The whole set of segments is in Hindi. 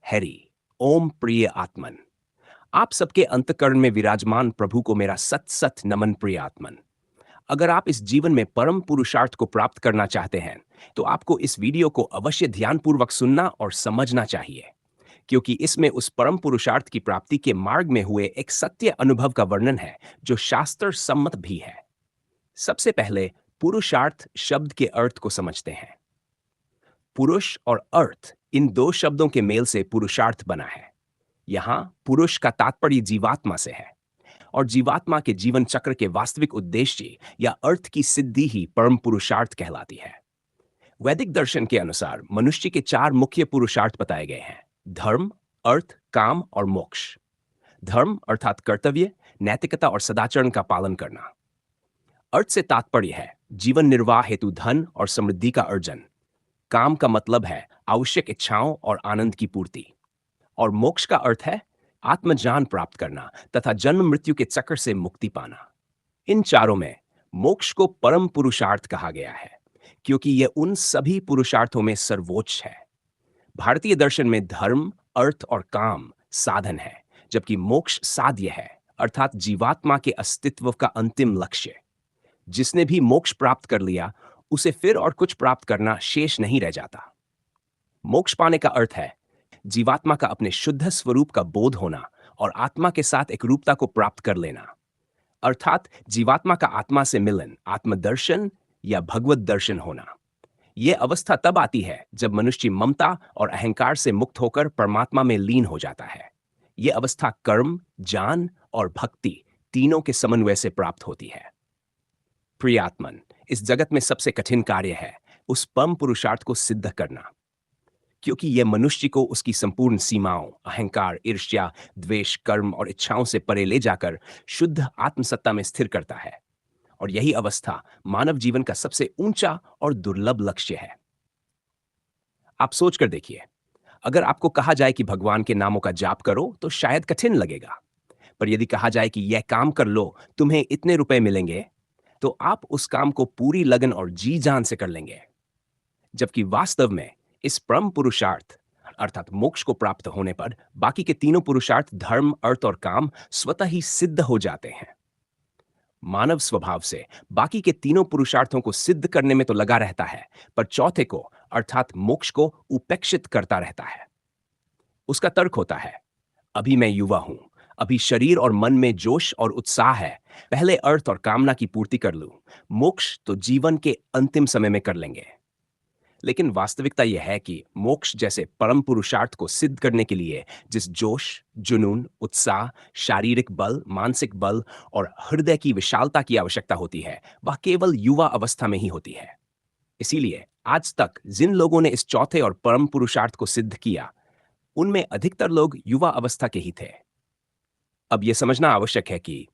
हैरी। ओम प्रिय आत्मन। आप सबके अंतःकरण में विराजमान प्रभु को मेरा सत सत नमन प्रिय आत्मन। अगर आप इस जीवन में परम पुरुषार्थ को प्राप्त करना चाहते हैं, तो आपको इस वीडियो को अवश्य ध्यानपूर्वक सुनना और समझना चाहिए, क्योंकि इसमें उस परम पुरुषार्थ की प्राप्ति के मार्ग में हुए एक सत्य अनुभव का वर्णन है, जो शास्त्र सम्मत भी है। सबसे पहले पुरुषार्थ शब्द के अर्थ को समझते हैं। पुरुष और अर्थ, इन दो शब्दों के मेल से पुरुषार्थ बना है। यहाँ पुरुष का तात्पर्य जीवात्मा से है, और जीवात्मा के जीवन चक्र के वास्तविक उद्देश्य या अर्थ की सिद्धि ही परम पुरुषार्थ कहलाती है। वैदिक दर्शन के अनुसार मनुष्य के चार मुख्य पुरुषार्थ बताए गए हैं: धर्म, अर्थ, काम और मोक्ष। धर्म अर्थात कर्तव्य, नैतिकता और सदाचरण का पालन करना। अर्थ से तात्पर्य है जीवन निर्वाह हेतु धन और समृद्धि का अर्जन। काम का मतलब है आवश्यक इच्छाओं और आनंद की पूर्ति। और मोक्ष का अर्थ है आत्मज्ञान प्राप्त करना तथा जन्म मृत्यु के चक्र से मुक्ति पाना। इन चारों में मोक्ष को परम पुरुषार्थ कहा गया है, क्योंकि यह उन सभी पुरुषार्थों में सर्वोच्च है। भारतीय दर्शन में धर्म, अर्थ और काम साधन है, जबकि मोक्ष साध्य है, अर्थात जीवात्मा के अस्तित्व का अंतिम लक्ष्य। जिसने भी मोक्ष प्राप्त कर लिया, उसे फिर और कुछ प्राप्त करना शेष नहीं रह जाता। मोक्ष पाने का अर्थ है जीवात्मा का अपने शुद्ध स्वरूप का बोध होना और आत्मा के साथ एक रूपता को प्राप्त कर लेना, अर्थात जीवात्मा का आत्मा से मिलन, आत्मदर्शन या भगवत दर्शन होना। यह अवस्था तब आती है जब मनुष्य ममता और अहंकार से मुक्त होकर परमात्मा में लीन हो जाता है। यह अवस्था कर्म, ज्ञान और भक्ति तीनों के समन्वय से प्राप्त होती है। प्रियात्मन, इस जगत में सबसे कठिन कार्य है उस परम पुरुषार्थ को सिद्ध करना, क्योंकि यह मनुष्य को उसकी संपूर्ण सीमाओं, अहंकार, ईर्ष्या, द्वेष, कर्म और इच्छाओं से परे ले जाकर शुद्ध आत्मसत्ता में स्थिर करता है। और यही अवस्था मानव जीवन का सबसे ऊंचा और दुर्लभ लक्ष्य है। आप सोच कर देखिए, अगर आपको कहा जाए कि भगवान के नामों का जाप करो तो शायद कठिन लगेगा, पर यदि कहा जाए कि यह काम कर लो, तुम्हें इतने रुपए मिलेंगे, तो आप उस काम को पूरी लगन और जी जान से कर लेंगे। जबकि वास्तव में इस परम पुरुषार्थ अर्थात मोक्ष को प्राप्त होने पर बाकी के तीनों पुरुषार्थ धर्म, अर्थ और काम स्वतः ही सिद्ध हो जाते हैं। मानव स्वभाव से बाकी के तीनों पुरुषार्थों को सिद्ध करने में तो लगा रहता है, पर चौथे को अर्थात मोक्ष को उपेक्षित करता रहता है। उसका तर्क होता है, अभी मैं युवा हूं, अभी शरीर और मन में जोश और उत्साह है, पहले अर्थ और कामना की पूर्ति कर लूं, मोक्ष तो जीवन के अंतिम समय में कर लेंगे। लेकिन वास्तविकता यह है कि मोक्ष जैसे परम पुरुषार्थ को सिद्ध करने के लिए जिस जोश, जुनून, उत्साह, शारीरिक बल, मानसिक बल और हृदय की विशालता की आवश्यकता होती है, वह केवल युवा अवस्था में ही होती है। इसीलिए आज तक जिन लोगों ने इस चौथे और परम पुरुषार्थ को सिद्ध किया, उनमें अधिकतर लोग युवा अवस्था के ही थे। अब यह समझना आवश्यक है कि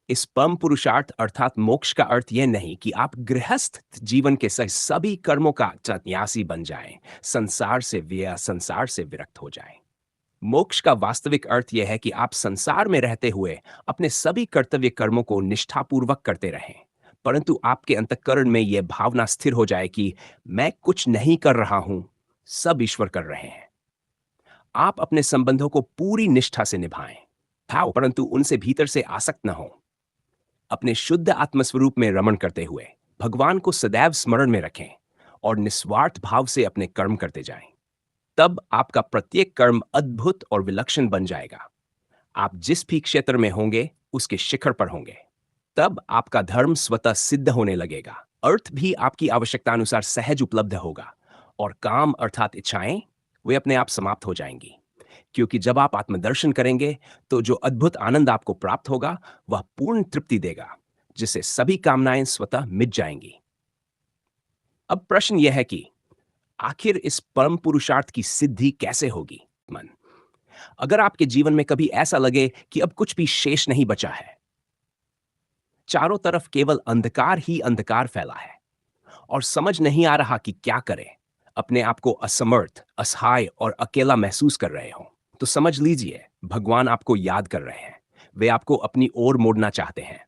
इस परम पुरुषार्थ अर्थात मोक्ष का अर्थ यह नहीं कि आप गृहस्थ जीवन के सभी कर्मों का सन्यासी बन जाएं, संसार से विरक्त हो जाएं। मोक्ष का वास्तविक अर्थ यह है कि आप संसार में रहते हुए अपने सभी कर्तव्य कर्मों को निष्ठापूर्वक करते रहें, परंतु आपके अंतःकरण में यह भावना स्थिर हो जाए कि मैं कुछ नहीं कर रहा हूं, सब ईश्वर कर रहे हैं। आप अपने संबंधों को पूरी निष्ठा से निभाएं, परंतु उनसे भीतर से आसक्त न हो। अपने शुद्ध आत्मस्वरूप में रमण करते हुए भगवान को सदैव स्मरण में रखें और निस्वार्थ भाव से अपने कर्म करते जाएं। तब आपका प्रत्येक कर्म अद्भुत और विलक्षण बन जाएगा। आप जिस भी क्षेत्र में होंगे, उसके शिखर पर होंगे। तब आपका धर्म स्वतः सिद्ध होने लगेगा, अर्थ भी आपकी आवश्यकता अनुसार सहज उपलब्ध होगा, और काम अर्थात इच्छाएं, वे अपने आप समाप्त हो जाएंगी। क्योंकि जब आप आत्मदर्शन करेंगे, तो जो अद्भुत आनंद आपको प्राप्त होगा, वह पूर्ण तृप्ति देगा, जिससे सभी कामनाएं स्वतः मिट जाएंगी। अब प्रश्न यह है कि आखिर इस परम पुरुषार्थ की सिद्धि कैसे होगी? मन, अगर आपके जीवन में कभी ऐसा लगे कि अब कुछ भी शेष नहीं बचा है, चारों तरफ केवल अंधकार ही अंधकार फैला है, और समझ नहीं आ रहा कि क्या करें, अपने आप को असमर्थ, असहाय और अकेला महसूस कर रहे हो, तो समझ लीजिए भगवान आपको याद कर रहे हैं। वे आपको अपनी ओर मोड़ना चाहते हैं।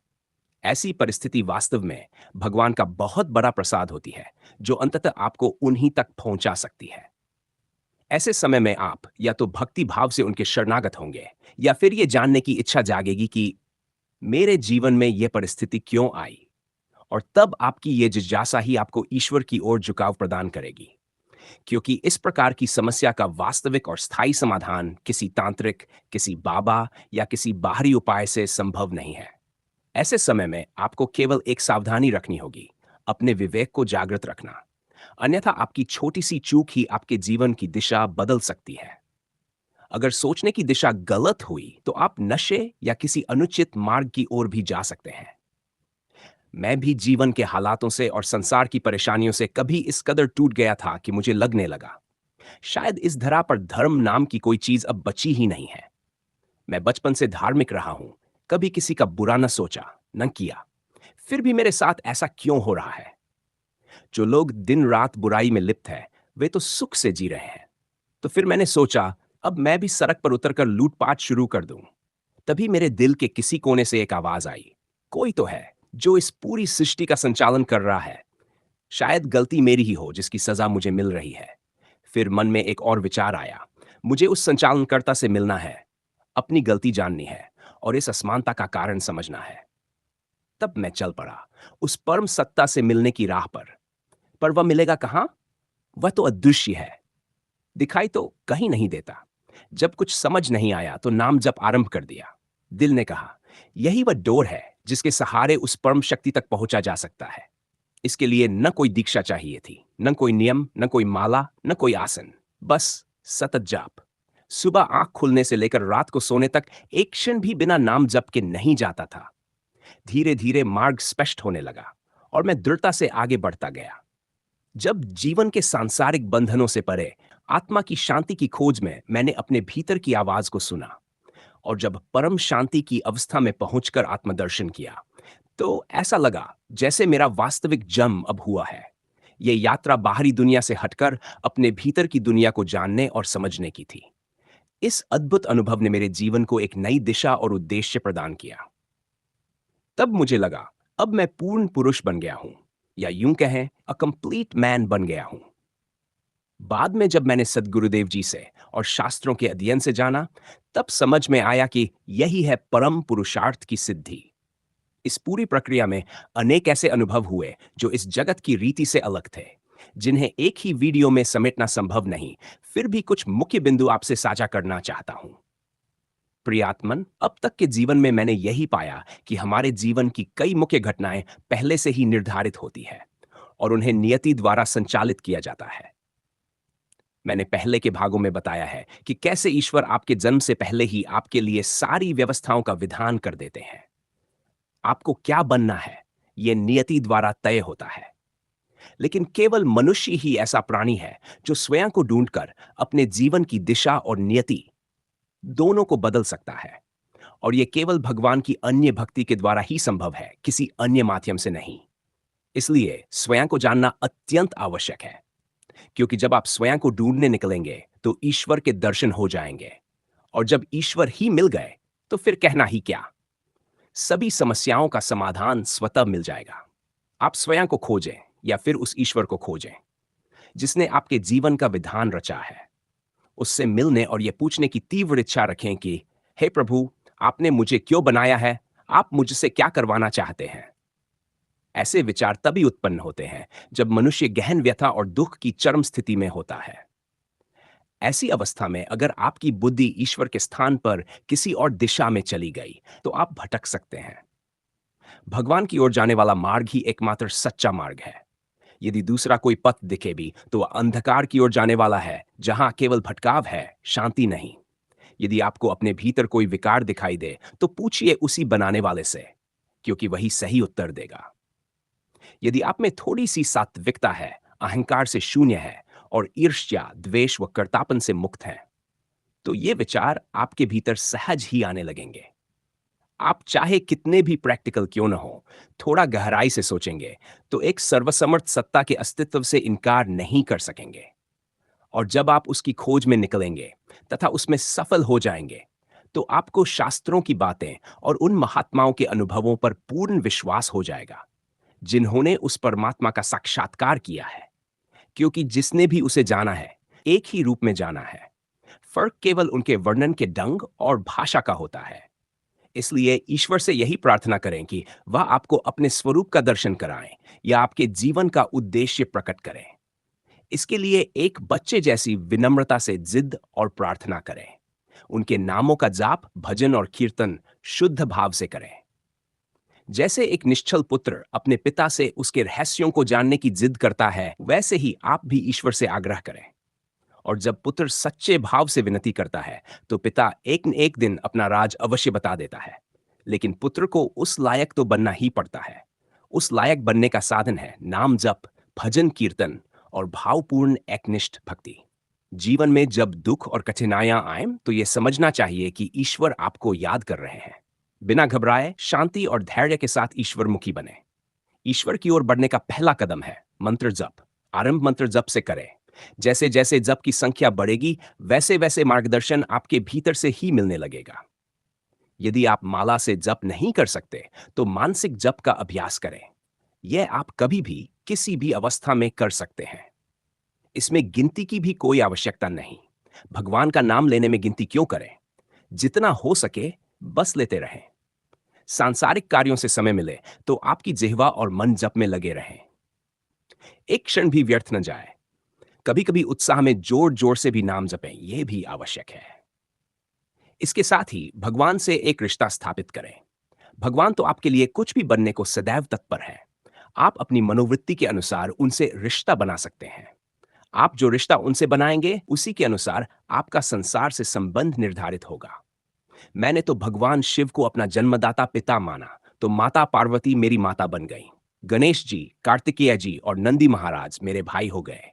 ऐसी परिस्थिति वास्तव में भगवान का बहुत बड़ा प्रसाद होती है, जो अंततः आपको उन्हीं तक पहुंचा सकती है। ऐसे समय में आप या तो भक्ति भाव से उनके शरणागत होंगे, या फिर ये जानने की इच्छा जागेगी कि मेरे जीवन में यह परिस्थिति क्यों आई। और तब आपकी ये जिज्ञासा ही आपको ईश्वर की ओर झुकाव प्रदान करेगी, क्योंकि इस प्रकार की समस्या का वास्तविक और स्थायी समाधान किसी तांत्रिक, किसी बाबा या किसी बाहरी उपाय से संभव नहीं है। ऐसे समय में आपको केवल एक सावधानी रखनी होगी, अपने विवेक को जागृत रखना। अन्यथा आपकी छोटी सी चूक ही आपके जीवन की दिशा बदल सकती है। अगर सोचने की दिशा गलत हुई तो आप नशे या किसी अनुचित मार्ग की ओर भी जा सकते हैं। मैं भी जीवन के हालातों से और संसार की परेशानियों से कभी इस कदर टूट गया था कि मुझे लगने लगा, शायद इस धरा पर धर्म नाम की कोई चीज अब बची ही नहीं है। मैं बचपन से धार्मिक रहा हूं, कभी किसी का बुरा न सोचा, न किया। फिर भी मेरे साथ ऐसा क्यों हो रहा है? जो लोग दिन रात बुराई में लिप्त हैं, वे तो सुख से जी रहे हैं। तो फिर मैंने सोचा, अब मैं भी सड़क पर उतरकर लूटपाट शुरू कर दूं। तभी मेरे दिल के किसी कोने से एक आवाज आई, कोई तो है जो इस पूरी सृष्टि का संचालन कर रहा है। शायद गलती मेरी ही हो जिसकी सजा मुझे मिल रही है। फिर मन में एक और विचार आया, मुझे उस संचालनकर्ता से मिलना है, अपनी गलती जाननी है और इस असमानता का कारण समझना है। तब मैं चल पड़ा उस परम सत्ता से मिलने की राह पर वह मिलेगा कहां? वह तो अदृश्य है, दिखाई तो कहीं नहीं देता। जब कुछ समझ नहीं आया तो नाम जप आरंभ कर दिया। दिल ने कहा, यही वह डोर है जिसके सहारे उस परम शक्ति तक पहुंचा जा सकता है। इसके लिए न कोई दीक्षा चाहिए थी, न कोई नियम, न कोई माला, न कोई आसन, बस सतत जाप। सुबह आंख खुलने से लेकर रात को सोने तक एक क्षण भी बिना नाम जप के नहीं जाता था। धीरे धीरे मार्ग स्पष्ट होने लगा और मैं दृढ़ता से आगे बढ़ता गया। जब जीवन के सांसारिक बंधनों से परे आत्मा की शांति की खोज में मैंने अपने भीतर की आवाज को सुना, और जब परम शांति की अवस्था में पहुंचकर आत्मदर्शन किया, तो ऐसा लगा जैसे मेरा वास्तविक जन्म अब हुआ है। ये यात्रा बाहरी दुनिया से हटकर अपने भीतर की दुनिया को जानने और समझने की थी। इस अद्भुत अनुभव ने मेरे जीवन को एक नई दिशा और उद्देश्य प्रदान किया। तब मुझे लगा, अब मैं पूर्ण पुरुष बन गया हूं, या यूं कहें अ कंप्लीट मैन बन गया हूं। बाद में जब मैंने सद्गुरुदेव जी से और शास्त्रों के अध्ययन से जाना, तब समझ में आया कि यही है परम पुरुषार्थ की सिद्धि। इस पूरी प्रक्रिया में अनेक ऐसे अनुभव हुए जो इस जगत की रीति से अलग थे, जिन्हें एक ही वीडियो में समेटना संभव नहीं। फिर भी कुछ मुख्य बिंदु आपसे साझा करना चाहता हूं। प्रियात्मन, अब तक के जीवन में मैंने यही पाया कि हमारे जीवन की कई मुख्य घटनाएं पहले से ही निर्धारित होती है और उन्हें नियति द्वारा संचालित किया जाता है। मैंने पहले के भागों में बताया है कि कैसे ईश्वर आपके जन्म से पहले ही आपके लिए सारी व्यवस्थाओं का विधान कर देते हैं। आपको क्या बनना है, यह नियति द्वारा तय होता है। लेकिन केवल मनुष्य ही ऐसा प्राणी है जो स्वयं को ढूंढकर अपने जीवन की दिशा और नियति दोनों को बदल सकता है। और यह केवल भगवान की अन्य भक्ति के द्वारा ही संभव है, किसी अन्य माध्यम से नहीं। इसलिए स्वयं को जानना अत्यंत आवश्यक है, क्योंकि जब आप स्वयं को ढूंढने निकलेंगे तो ईश्वर के दर्शन हो जाएंगे। और जब ईश्वर ही मिल गए तो फिर कहना ही क्या, सभी समस्याओं का समाधान स्वतः मिल जाएगा। आप स्वयं को खोजें या फिर उस ईश्वर को खोजें जिसने आपके जीवन का विधान रचा है। उससे मिलने और यह पूछने की तीव्र इच्छा रखें कि हे प्रभु, आपने मुझे क्यों बनाया है? आप मुझसे क्या करवाना चाहते हैं? ऐसे विचार तभी उत्पन्न होते हैं जब मनुष्य गहन व्यथा और दुख की चरम स्थिति में होता है। ऐसी अवस्था में अगर आपकी बुद्धि ईश्वर के स्थान पर किसी और दिशा में चली गई तो आप भटक सकते हैं। भगवान की ओर जाने वाला मार्ग ही एकमात्र सच्चा मार्ग है। यदि दूसरा कोई पथ दिखे भी तो वह अंधकार की ओर जाने वाला है, जहां केवल भटकाव है, शांति नहीं। यदि आपको अपने भीतर कोई विकार दिखाई दे तो पूछिए उसी बनाने वाले से, क्योंकि वही सही उत्तर देगा। यदि आप में थोड़ी सी सात्विकता है, अहंकार से शून्य है और ईर्ष्या, द्वेष व कर्तापन से मुक्त है, तो ये विचार आपके भीतर सहज ही आने लगेंगे। आप चाहे कितने भी प्रैक्टिकल क्यों न हो, थोड़ा गहराई से सोचेंगे तो एक सर्वसमर्थ सत्ता के अस्तित्व से इनकार नहीं कर सकेंगे। और जब आप उसकी खोज में निकलेंगे तथा उसमें सफल हो जाएंगे, तो आपको शास्त्रों की बातें और उन महात्माओं के अनुभवों पर पूर्ण विश्वास हो जाएगा जिन्होंने उस परमात्मा का साक्षात्कार किया है। क्योंकि जिसने भी उसे जाना है, एक ही रूप में जाना है। फर्क केवल उनके वर्णन के ढंग और भाषा का होता है। इसलिए ईश्वर से यही प्रार्थना करें कि वह आपको अपने स्वरूप का दर्शन कराएं या आपके जीवन का उद्देश्य प्रकट करें। इसके लिए एक बच्चे जैसी विनम्रता से जिद और प्रार्थना करें। उनके नामों का जाप, भजन और कीर्तन शुद्ध भाव से करें। जैसे एक निश्चल पुत्र अपने पिता से उसके रहस्यों को जानने की जिद करता है, वैसे ही आप भी ईश्वर से आग्रह करें। और जब पुत्र सच्चे भाव से विनती करता है, तो पिता एक न एक दिन अपना राज अवश्य बता देता है। लेकिन पुत्र को उस लायक तो बनना ही पड़ता है। उस लायक बनने का साधन है नाम जप, भजन कीर्तन और भावपूर्ण एकनिष्ठ भक्ति। जीवन में जब दुख और कठिनाइयां आए, तो यह समझना चाहिए कि ईश्वर आपको याद कर रहे हैं। बिना घबराए शांति और धैर्य के साथ ईश्वरमुखी बने। ईश्वर की ओर बढ़ने का पहला कदम है मंत्र जप। आरंभ मंत्र जप से करें। जैसे जैसे जप की संख्या बढ़ेगी, वैसे वैसे मार्गदर्शन आपके भीतर से ही मिलने लगेगा। यदि आप माला से जप नहीं कर सकते, तो मानसिक जप का अभ्यास करें। यह आप कभी भी किसी भी अवस्था में कर सकते हैं। इसमें गिनती की भी कोई आवश्यकता नहीं। भगवान का नाम लेने में गिनती क्यों करें? जितना हो सके बस लेते रहें। सांसारिक कार्यों से समय मिले तो आपकी जिह्वा और मन जप में लगे रहें। एक क्षण भी व्यर्थ न जाए। कभी कभी उत्साह में जोर जोर से भी नाम जपें, यह भी आवश्यक है। इसके साथ ही भगवान से एक रिश्ता स्थापित करें। भगवान तो आपके लिए कुछ भी बनने को सदैव तत्पर है। आप अपनी मनोवृत्ति के अनुसार उनसे रिश्ता बना सकते हैं। आप जो रिश्ता उनसे बनाएंगे, उसी के अनुसार आपका संसार से संबंध निर्धारित होगा। मैंने तो भगवान शिव को अपना जन्मदाता पिता माना, तो माता पार्वती मेरी माता बन गई। गणेश जी, कार्तिकेय जी और नंदी महाराज मेरे भाई हो गए।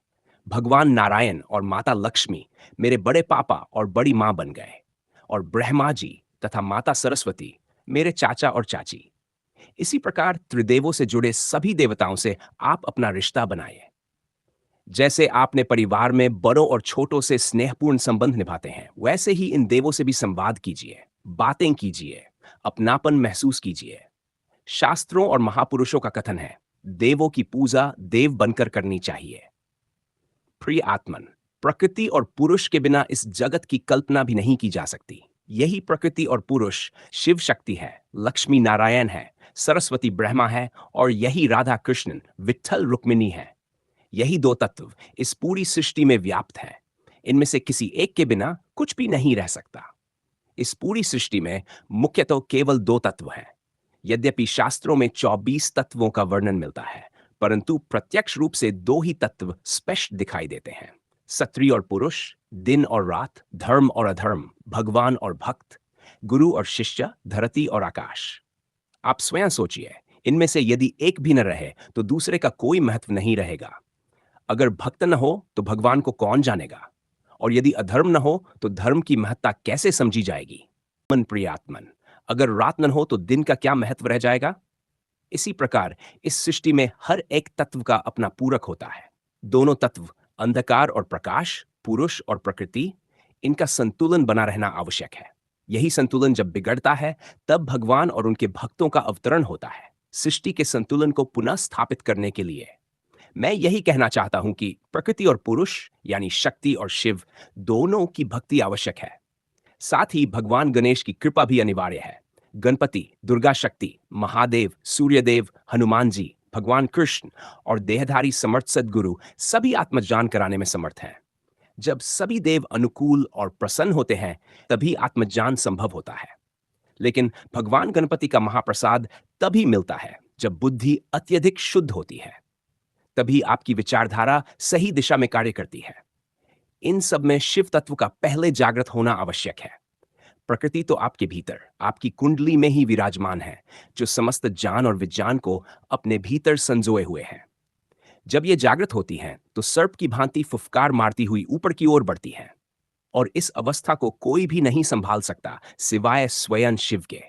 भगवान नारायण और माता लक्ष्मी मेरे बड़े पापा और बड़ी माँ बन गए। और ब्रह्मा जी तथा माता सरस्वती मेरे चाचा और चाची। इसी प्रकार त्रिदेवों से जुड़े सभी देवताओं से आप अपना रिश्ता बनाइए। जैसे आपने परिवार में बड़ों और छोटों से स्नेहपूर्ण संबंध निभाते हैं, वैसे ही इन देवों से भी संवाद कीजिए, बातें कीजिए, अपनापन महसूस कीजिए। शास्त्रों और महापुरुषों का कथन है, देवों की पूजा देव बनकर करनी चाहिए। प्रिय आत्मन, प्रकृति और पुरुष के बिना इस जगत की कल्पना भी नहीं की जा सकती। यही प्रकृति और पुरुष शिव शक्ति है, लक्ष्मी नारायण है, सरस्वती ब्रह्मा है और यही राधा कृष्णन विट्ठल रुक्मिणी है। यही दो तत्व इस पूरी सृष्टि में व्याप्त हैं। इनमें से किसी एक के बिना कुछ भी नहीं रह सकता। इस पूरी सृष्टि में मुख्यतः केवल दो तत्व हैं। यद्यपि शास्त्रों में 24 तत्वों का वर्णन मिलता है, परंतु प्रत्यक्ष रूप से दो ही तत्व स्पष्ट दिखाई देते हैं। स्त्री और पुरुष, दिन और रात, धर्म और अधर्म, भगवान और भक्त, गुरु और शिष्य, धरती और आकाश। आप स्वयं सोचिए, इनमें से यदि एक भी न रहे तो दूसरे का कोई महत्व नहीं रहेगा। अगर भक्त न हो तो भगवान को कौन जानेगा? और यदि अधर्म न हो तो धर्म की महत्ता कैसे समझी जाएगी? मन प्रियात्मन, अगर रात न हो तो दिन का क्या महत्व रह जाएगा? इसी प्रकार इस सृष्टि में हर एक तत्व का अपना पूरक होता है। दोनों तत्व, अंधकार और प्रकाश, पुरुष और प्रकृति, इनका संतुलन बना रहना आवश्यक है। यही संतुलन जब बिगड़ता है, तब भगवान और उनके भक्तों का अवतरण होता है। सृष्टि के संतुलन को पुनः स्थापित करने के लिए मैं यही कहना चाहता हूं कि प्रकृति और पुरुष यानी शक्ति और शिव दोनों की भक्ति आवश्यक है। साथ ही भगवान गणेश की कृपा भी अनिवार्य है। गणपति, दुर्गा शक्ति, महादेव, सूर्यदेव, हनुमान जी, भगवान कृष्ण और देहधारी समर्थ सद्गुरु सभी आत्मज्ञान कराने में समर्थ हैं। जब सभी देव अनुकूल और प्रसन्न होते हैं, तभी आत्मज्ञान संभव होता है। लेकिन भगवान गणपति का महाप्रसाद तभी मिलता है जब बुद्धि अत्यधिक शुद्ध होती है। तभी आपकी विचारधारा सही दिशा में कार्य करती है। इन सब में शिव तत्व का पहले जागृत होना आवश्यक है। प्रकृति तो आपके भीतर, आपकी कुंडली में ही विराजमान है, जो समस्त ज्ञान और विज्ञान को अपने भीतर संजोए हुए है। जब ये जागृत होती हैं, तो सर्प की भांति फुफकार मारती हुई ऊपर की ओर बढ़ती हैं। और इस अवस्था को कोई भी नहीं संभाल सकता सिवाय स्वयं शिव के।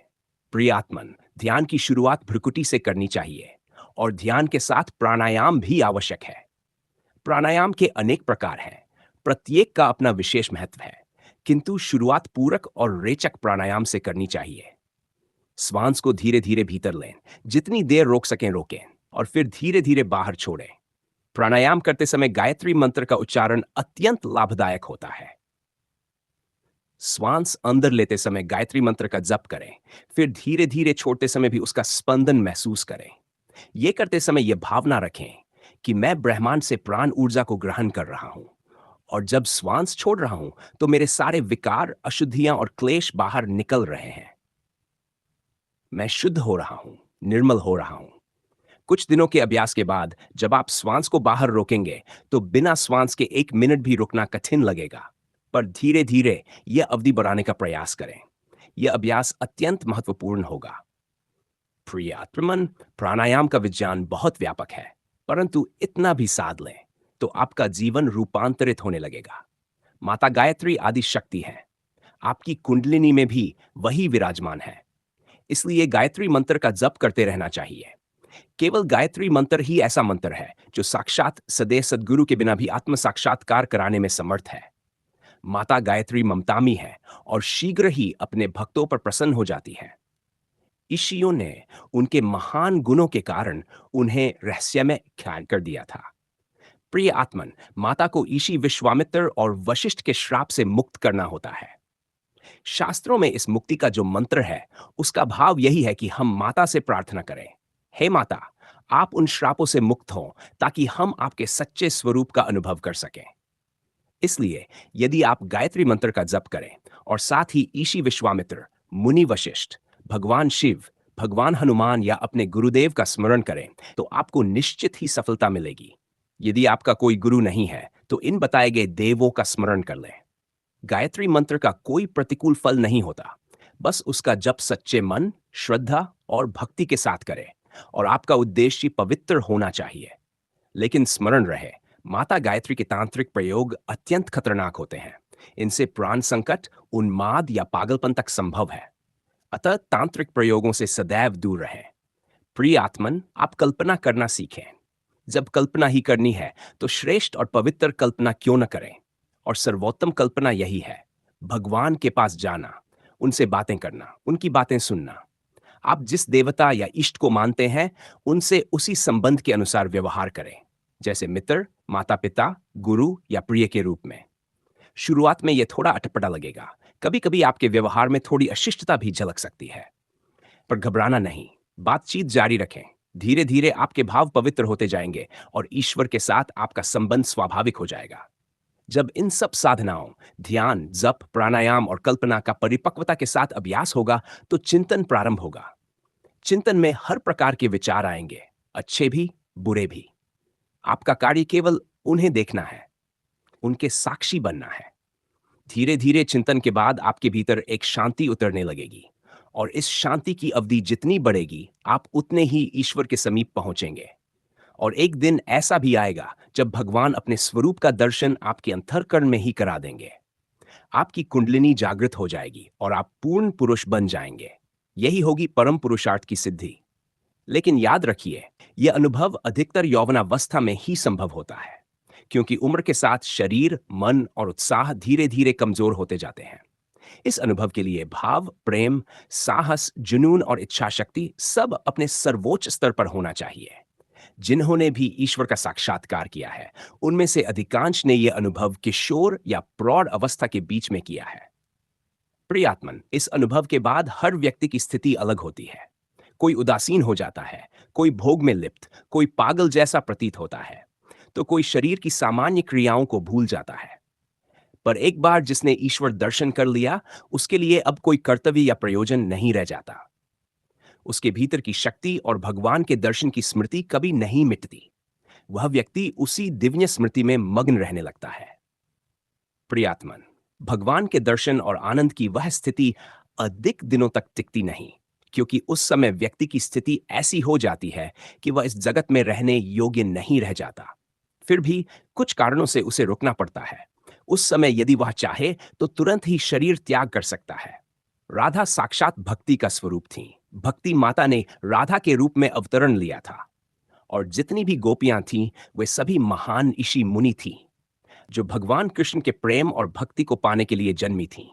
प्रियात्मन, ध्यान की शुरुआत भ्रुकुटी से करनी चाहिए और ध्यान के साथ प्राणायाम भी आवश्यक है। प्राणायाम के अनेक प्रकार हैं, प्रत्येक का अपना विशेष महत्व है, किंतु शुरुआत पूरक और रेचक प्राणायाम से करनी चाहिए। श्वास को धीरे धीरे भीतर लें, जितनी देर रोक सकें रोकें और फिर धीरे धीरे बाहर छोड़ें। प्राणायाम करते समय गायत्री मंत्र का उच्चारण अत्यंत लाभदायक होता है। श्वास अंदर लेते समय गायत्री मंत्र का जप करें, फिर धीरे धीरे छोड़ते समय भी उसका स्पंदन महसूस करें। ये करते समय यह भावना रखें कि मैं ब्रह्मांड से प्राण ऊर्जा को ग्रहण कर रहा हूं, और जब श्वास छोड़ रहा हूं तो मेरे सारे विकार, अशुद्धियां और क्लेश बाहर निकल रहे हैं। मैं शुद्ध हो रहा हूं, निर्मल हो रहा हूं। कुछ दिनों के अभ्यास के बाद जब आप श्वास को बाहर रोकेंगे तो बिना श्वास के 1 मिनट भी रुकना कठिन लगेगा, पर धीरे धीरे यह अवधि बढ़ाने का प्रयास करें। यह अभ्यास अत्यंत महत्वपूर्ण होगा। प्रिय आत्मन, प्राणायाम का विज्ञान बहुत व्यापक है, परंतु इतना भी साध लें तो आपका जीवन रूपांतरित होने लगेगा। माता गायत्री आदि शक्ति है, आपकी कुंडलिनी में भी वही विराजमान है। इसलिए गायत्री मंत्र का जप करते रहना चाहिए। केवल गायत्री मंत्र ही ऐसा मंत्र है जो साक्षात सदैव सद्गुरु के बिना भी आत्म साक्षात्कार कराने में समर्थ है। माता गायत्री ममतामी है और शीघ्र ही अपने भक्तों पर प्रसन्न हो जाती है। ऋषियों ने उनके महान गुणों के कारण उन्हें रहस्यमय ख्याल कर दिया था। प्रिय आत्मन, माता को ऋषि विश्वामित्र और वशिष्ठ के श्राप से मुक्त करना होता है। शास्त्रों में इस मुक्ति का जो मंत्र है, उसका भाव यही है कि हम माता से प्रार्थना करें, हे माता, आप उन श्रापों से मुक्त हों ताकि हम आपके सच्चे स्वरूप का अनुभव कर सकें। इसलिए यदि आप गायत्री मंत्र का जप करें और साथ ही ऋषि विश्वामित्र, मुनि वशिष्ठ, भगवान शिव, भगवान हनुमान या अपने गुरुदेव का स्मरण करें तो आपको निश्चित ही सफलता मिलेगी। यदि आपका कोई गुरु नहीं है तो इन बताए गए देवों का स्मरण कर लें। गायत्री मंत्र का कोई प्रतिकूल फल नहीं होता, बस उसका जप सच्चे मन, श्रद्धा और भक्ति के साथ करें, और आपका उद्देश्य पवित्र होना चाहिए। लेकिन स्मरण रहे, माता गायत्री के तांत्रिक प्रयोग अत्यंत खतरनाक होते हैं। इनसे प्राण संकट, उन्माद या पागलपन तक संभव है। अतः तांत्रिक प्रयोगों से सदैव दूर रहें। प्रिय आत्मन, आप कल्पना करना सीखें। जब कल्पना ही करनी है तो श्रेष्ठ और पवित्र कल्पना क्यों न करें। और सर्वोत्तम कल्पना यही है, भगवान के पास जाना, उनसे बातें करना, उनकी बातें सुनना। आप जिस देवता या इष्ट को मानते हैं, उनसे उसी संबंध के अनुसार व्यवहार करें, जैसे मित्र, माता पिता, गुरु या प्रिय के रूप में। शुरुआत में यह थोड़ा अटपटा लगेगा, कभी कभी आपके व्यवहार में थोड़ी अशिष्टता भी झलक सकती है, पर घबराना नहीं, बातचीत जारी रखें। धीरे धीरे आपके भाव पवित्र होते जाएंगे और ईश्वर के साथ आपका संबंध स्वाभाविक हो जाएगा। जब इन सब साधनाओं, ध्यान, जप, प्राणायाम और कल्पना का परिपक्वता के साथ अभ्यास होगा तो चिंतन प्रारंभ होगा। चिंतन में हर प्रकार के विचार आएंगे, अच्छे भी, बुरे भी। आपका कार्य केवल उन्हें देखना है, उनके साक्षी बनना है। धीरे धीरे चिंतन के बाद आपके भीतर एक शांति उतरने लगेगी, और इस शांति की अवधि जितनी बढ़ेगी, आप उतने ही ईश्वर के समीप पहुंचेंगे। और एक दिन ऐसा भी आएगा जब भगवान अपने स्वरूप का दर्शन आपके अंतःकरण में ही करा देंगे। आपकी कुंडलिनी जागृत हो जाएगी और आप पूर्ण पुरुष बन जाएंगे। यही होगी परम पुरुषार्थ की सिद्धि। लेकिन याद रखिए, यह अनुभव अधिकतर यौवनावस्था में ही संभव होता है, क्योंकि उम्र के साथ शरीर, मन और उत्साह धीरे धीरे कमजोर होते जाते हैं। इस अनुभव के लिए भाव, प्रेम, साहस, जुनून और इच्छा शक्ति सब अपने सर्वोच्च स्तर पर होना चाहिए। जिन्होंने भी ईश्वर का साक्षात्कार किया है, उनमें से अधिकांश ने यह अनुभव किशोर या प्रौढ़ अवस्था के बीच में किया है। प्रियात्मन, इस अनुभव के बाद हर व्यक्ति की स्थिति अलग होती है। कोई उदासीन हो जाता है, कोई भोग में लिप्त, कोई पागल जैसा प्रतीत होता है, तो कोई शरीर की सामान्य क्रियाओं को भूल जाता है। पर एक बार जिसने ईश्वर दर्शन कर लिया, उसके लिए अब कोई कर्तव्य या प्रयोजन नहीं रह जाता। उसके भीतर की शक्ति और भगवान के दर्शन की स्मृति कभी नहीं मिटती। वह व्यक्ति उसी दिव्य स्मृति में मग्न रहने लगता है। प्रियात्मन, भगवान के दर्शन और आनंद की वह स्थिति अधिक दिनों तक टिकती नहीं, क्योंकि उस समय व्यक्ति की स्थिति ऐसी हो जाती है कि वह इस जगत में रहने योग्य नहीं रह जाता। फिर भी कुछ कारणों से उसे रुकना पड़ता है। उस समय यदि वह चाहे तो तुरंत ही शरीर त्याग कर सकता है। राधा साक्षात भक्ति का स्वरूप थी। भक्ति माता ने राधा के रूप में अवतरण लिया था, और जितनी भी गोपियां थीं, वे सभी महान ऋषि मुनि थीं, जो भगवान कृष्ण के प्रेम और भक्ति को पाने के लिए जन्मी थीं।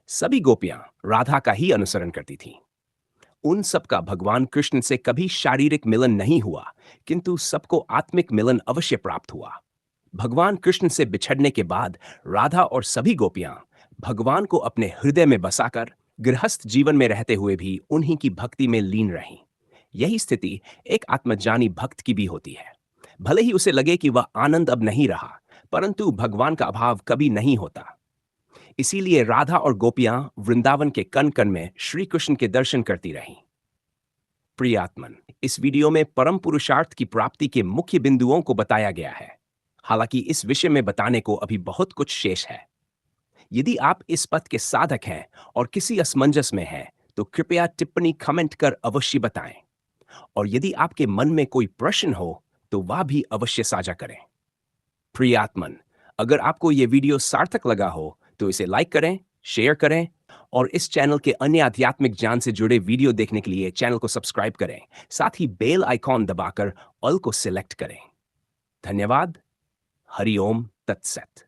सभी गोपियां राधा का ही अनुसरण करती थीं। उन सबका भगवान कृष्ण से कभी शारीरिक मिलन नहीं हुआ, किंतु सबको आत्मिक मिलन अवश्य प्राप्त हुआ। भगवान कृष्ण से बिछड़ने के बाद राधा और सभी गोपियां भगवान को अपने हृदय में बसाकर गृहस्थ जीवन में रहते हुए भी उन्हीं की भक्ति में लीन रहीं। यही स्थिति एक आत्मज्ञानी भक्त की भी होती है। भले ही उसे लगे कि वह आनंद अब नहीं रहा, परंतु भगवान का अभाव कभी नहीं होता। इसीलिए राधा और गोपियां वृंदावन के कण कण में श्री कृष्ण के दर्शन करती रहीं। प्रियात्मन, इस वीडियो में परम पुरुषार्थ की प्राप्ति के मुख्य बिंदुओं को बताया गया है। हालांकि इस विषय में बताने को अभी बहुत कुछ शेष है। यदि आप इस पथ के साधक हैं और किसी असमंजस में हैं, तो कृपया टिप्पणी कमेंट कर अवश्य बताएं। और यदि आपके मन में कोई प्रश्न हो, तो वह भी अवश्य साझा करें। प्रियात्मन, अगर आपको यह वीडियो सार्थक लगा हो, तो इसे लाइक करें, शेयर करें और इस चैनल के अन्य आध्यात्मिक ज्ञान से जुड़े वीडियो देखने के लिए चैनल को सब्सक्राइब करें। साथ ही बेल आइकॉन दबाकर ऑल को सिलेक्ट करें। धन्यवाद। हरि ओम तत्सत।